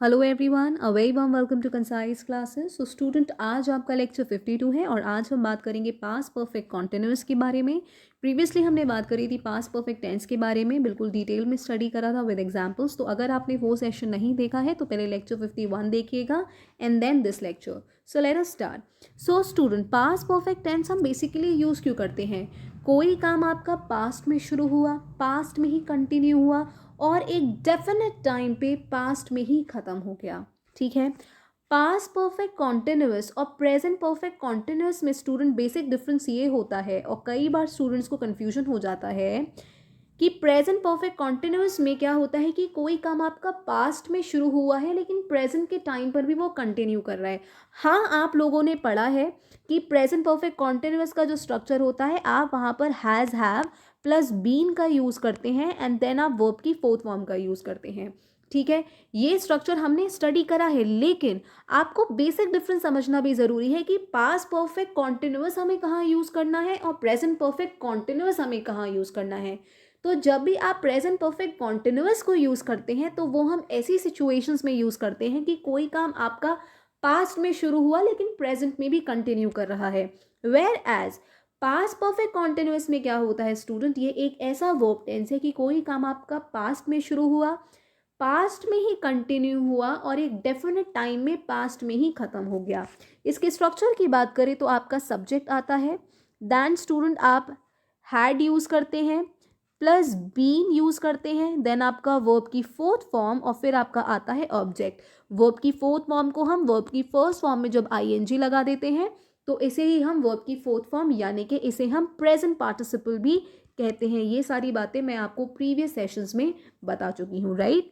Hello everyone, a very warm welcome to concise classes. So student, आज आपका lecture 52 है और आज हम बात करेंगे पास्ट परफेक्ट कॉन्टिन्यूअस के बारे में। प्रीवियसली हमने बात करी थी पास्ट परफेक्ट टेंस के बारे में, बिल्कुल डिटेल में स्टडी करा था विद एग्जांपल्स। तो अगर आपने वो सेशन नहीं देखा है तो पहले लेक्चर 51 देखिएगा and then this lecture. So let us start. So student, past perfect tense हम बेसिकली यूज़ क्यों करते हैं? कोई काम आपका पास्ट में शुरू हुआ, पास्ट में ही कंटिन्यू हुआ और एक डेफिनेट टाइम पे पास्ट में ही ख़त्म हो गया। ठीक है। पास्ट परफेक्ट कॉन्टिन्यूअस और प्रेजेंट परफेक्ट कॉन्टिन्यूअस में स्टूडेंट बेसिक डिफरेंस ये होता है, और कई बार स्टूडेंट्स को कन्फ्यूजन हो जाता है कि प्रेजेंट परफेक्ट कॉन्टिन्यूअस में क्या होता है कि कोई काम आपका पास्ट में शुरू हुआ है लेकिन प्रेजेंट के टाइम पर भी वो कंटिन्यू कर रहा है। हाँ, आप लोगों ने पढ़ा है कि प्रेजेंट परफेक्ट कॉन्टिन्यूअस का जो स्ट्रक्चर होता है, आप वहाँ पर हैज़, हैव प्लस बीन का यूज़ करते हैं एंड देन आप वर्ब की फोर्थ फॉर्म का यूज़ करते हैं। ठीक है, ये स्ट्रक्चर हमने स्टडी करा है, लेकिन आपको बेसिक डिफरेंस समझना भी ज़रूरी है कि पास्ट परफेक्ट कॉन्टिन्यूअस हमें कहाँ यूज़ करना है और प्रेजेंट परफेक्ट कॉन्टिन्यूअस हमें कहाँ यूज़ करना है। तो जब भी आप प्रेजेंट परफेक्ट कॉन्टिन्यूअस को यूज़ करते हैं तो वो हम ऐसी सिचुएशंस में यूज़ करते हैं कि कोई काम आपका पास्ट में शुरू हुआ लेकिन प्रेजेंट में भी कंटिन्यू कर रहा है। Whereas past perfect continuous में क्या होता है स्टूडेंट, ये एक ऐसा वर्ब टेंस है कि कोई काम आपका पास्ट में शुरू हुआ, पास्ट में ही कंटिन्यू हुआ और एक डेफिनेट टाइम में पास्ट में ही खत्म हो गया। इसके स्ट्रक्चर की बात करें तो आपका सब्जेक्ट आता है, दैन स्टूडेंट आप हैड यूज़ करते हैं, प्लस बीन यूज़ करते हैं, देन आपका वर्ब की फोर्थ फॉर्म और फिर आपका आता है ऑब्जेक्ट। वर्ब की फोर्थ फॉर्म को हम वर्ब की फर्स्ट फॉर्म में जब आईएनजी लगा देते हैं तो इसे ही हम वर्ब की फोर्थ फॉर्म यानी कि इसे हम प्रेजेंट पार्टिसिपल भी कहते हैं। ये सारी बातें मैं आपको प्रीवियस सेशंस में बता चुकी हूँ, राइट।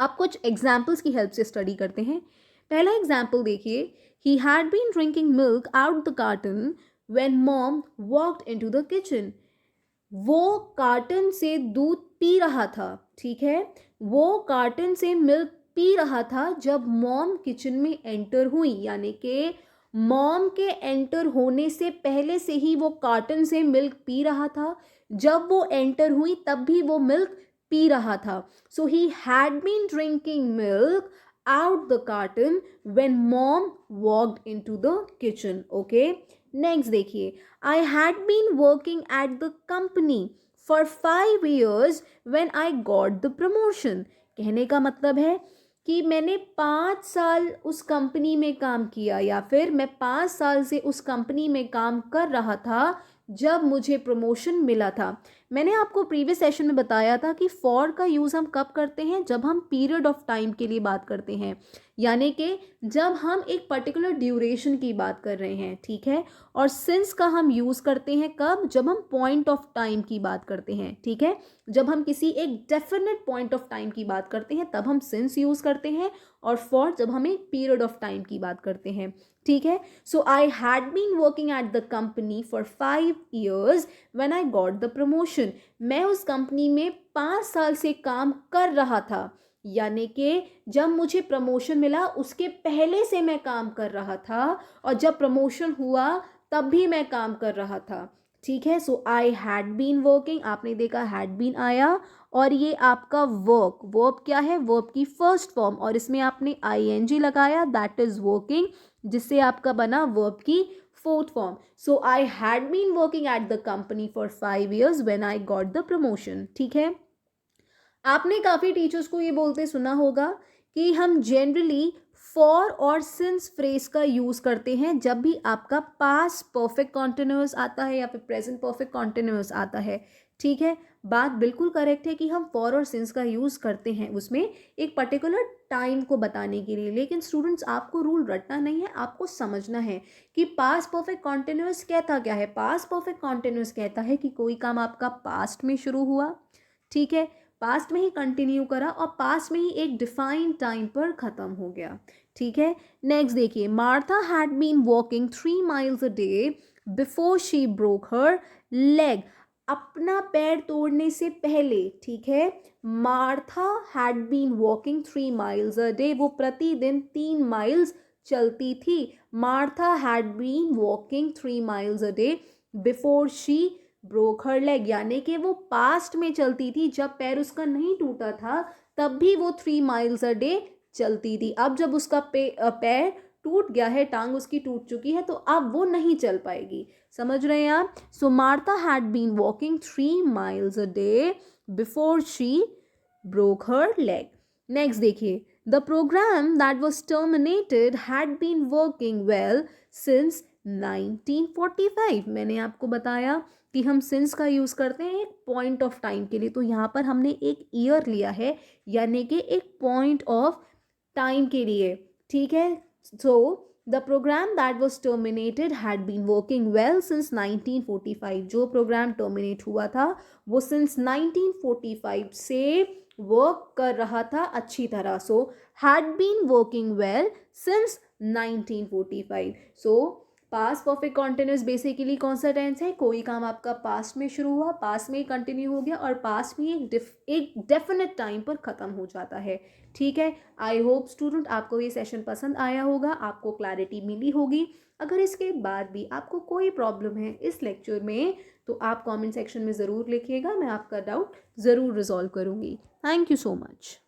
अब कुछ एग्जाम्पल्स की हेल्प से स्टडी करते हैं। पहला एग्जाम्पल देखिए, he had been drinking milk out the carton when mom walked into the kitchen. वो कार्टन से दूध पी रहा था। ठीक है, वो कार्टन से मिल्क पी रहा था जब मॉम किचन में एंटर हुई, यानी कि मॉम के एंटर होने से पहले से ही वो कार्टन से मिल्क पी रहा था। जब वो एंटर हुई तब भी वो मिल्क पी रहा था। So he had been drinking milk out the carton when mom walked into the kitchen. Okay, next देखिए, I had been working at the company for 5 years when I got the promotion। कहने का मतलब है कि मैंने 5 साल उस company में काम किया, या फिर मैं 5 साल से उस कंपनी में काम कर रहा था जब मुझे प्रमोशन मिला था। मैंने आपको प्रीवियस सेशन में बताया था कि फॉर का यूज़ हम कब करते हैं, जब हम पीरियड ऑफ टाइम के लिए बात करते हैं, यानी कि जब हम एक पर्टिकुलर ड्यूरेशन की बात कर रहे हैं। ठीक है, और सिंस का हम यूज़ करते हैं कब, जब हम पॉइंट ऑफ टाइम की बात करते हैं। ठीक है, जब हम किसी एक डेफिनेट पॉइंट ऑफ टाइम की बात करते हैं तब हम सिंस यूज़ करते हैं, और फॉर जब हम एक पीरियड ऑफ टाइम की बात करते हैं। ठीक है, so I had been working at the company for 5 years when I got the promotion. मैं उस कंपनी में 5 साल से काम कर रहा था, यानी कि जब मुझे प्रमोशन मिला उसके पहले से मैं काम कर रहा था, और जब प्रमोशन हुआ तब भी मैं काम कर रहा था। ठीक है, so I had been working, आपने देखा हैड बीन आया, और ये आपका वर्क, वर्ब क्या है, वर्ब की फर्स्ट फॉर्म, और इसमें आपने आईएनजी लगाया, दैट इज वर्किंग, जिससे आपका बना वर्ब की fourth form. So I had been working at the company for 5 years when I got the promotion. ठीक है, आपने काफ़ी टीचर्स को ये बोलते सुना होगा कि हम जनरली फॉर और सिंस फ्रेज का यूज़ करते हैं जब भी आपका पास्ट परफेक्ट कॉन्टिन्यूअस आता है या फिर प्रेजेंट परफेक्ट कॉन्टिन्यूअस आता है। ठीक है, बात बिल्कुल करेक्ट है कि हम फॉर और सिंस का यूज़ करते हैं उसमें एक पर्टिकुलर टाइम को बताने के लिए, लेकिन स्टूडेंट्स आपको रूल रटना नहीं है, आपको समझना है कि पास्ट परफेक्ट कॉन्टिन्यूअस कहता क्या है। पास्ट परफेक्ट कॉन्टिन्यूअस कहता है कि कोई काम आपका पास्ट में शुरू हुआ, ठीक है, पास्ट में ही कंटिन्यू करा और पास्ट में ही एक डिफाइंड टाइम पर ख़त्म हो गया। ठीक है, नेक्स्ट देखिए, Martha had been walking 3 miles a day before she broke her leg. अपना पैर तोड़ने से पहले, ठीक है, Martha had been walking 3 miles a day, वो प्रतिदिन 3 माइल्स चलती थी। Martha had been walking 3 miles a day before she broke her leg, यानी कि वो पास्ट में चलती थी, जब पैर उसका नहीं टूटा था तब भी वो 3 miles a day चलती थी। अब जब उसका पैर टूट गया है, टांग उसकी टूट चुकी है, तो अब वो नहीं चल पाएगी। समझ रहे हैं आप? So Martha had been walking 3 miles a day before she broke her leg. Next देखिए, the program that was terminated had been working well since 1945. मैंने आपको बताया कि हम since का यूज़ करते हैं एक पॉइंट ऑफ टाइम के लिए, तो यहाँ पर हमने एक ईयर लिया है, यानी कि एक पॉइंट ऑफ टाइम के लिए। ठीक है, so the program that was terminated had been working well since 1945। जो प्रोग्राम टर्मिनेट हुआ था वो सिंस 1945 से वर्क कर रहा था अच्छी तरह। So had been working well since 1945। So past perfect continuous basically कौन सा टेंस है? कोई काम आपका पास्ट में शुरू हुआ, पास्ट में कंटिन्यू हो गया और पास्ट में एक डेफिनेट टाइम पर ख़त्म हो जाता है। ठीक है, आई होप स्टूडेंट आपको ये सेशन पसंद आया होगा, आपको क्लैरिटी मिली होगी। अगर इसके बाद भी आपको कोई प्रॉब्लम है इस लेक्चर में तो आप कमेंट सेक्शन में ज़रूर लिखिएगा, मैं आपका डाउट ज़रूर रिजॉल्व करूँगी। Thank you so much.